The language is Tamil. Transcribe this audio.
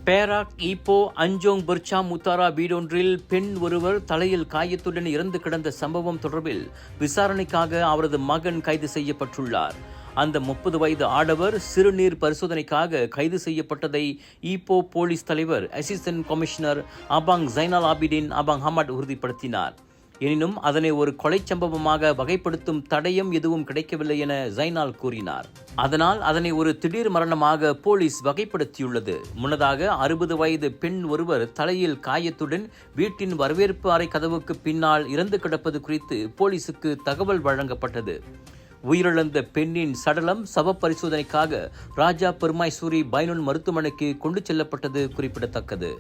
பேராக் ஈப்போ அஞ்சோங் பர்ச்சாம் முத்தாரா வீடொன்றில் பெண் ஒருவர் தலையில் காயத்துடன் இறந்து கிடந்த சம்பவம் தொடர்பில் விசாரணைக்காக அவரது மகன் கைது செய்யப்பட்டுள்ளார். அந்த 30 வயது ஆடவர் சிறுநீர் பரிசோதனைக்காக கைது செய்யப்பட்டதை ஈப்போ போலீஸ் தலைவர் அசிஸ்டன்ட் கமிஷனர் அபாங் ஜைனால் ஆபிடின் அபாங் ஹமட் உறுதிப்படுத்தினார். எனினும் அதனை ஒரு கொலை சம்பவமாக வகைப்படுத்தும் தடயம் எதுவும் கிடைக்கவில்லை என ஜைனால் கூறினார். அதனால் அதனை ஒரு திடீர் மரணமாக போலீஸ் வகைப்படுத்தியுள்ளது. முன்னதாக 60 வயது பெண் ஒருவர் தலையில் காயத்துடன் வீட்டின் வரவேற்பு அறை கதவுக்கு பின்னால் இறந்து கிடப்பது குறித்து போலீசுக்கு தகவல் வழங்கப்பட்டது. உயிரிழந்த பெண்ணின் சடலம் சவ பரிசோதனைக்காக ராஜா பெருமாய்சூரி பைனோன் மருத்துவமனைக்கு கொண்டு செல்லப்பட்டது குறிப்பிடத்தக்கது.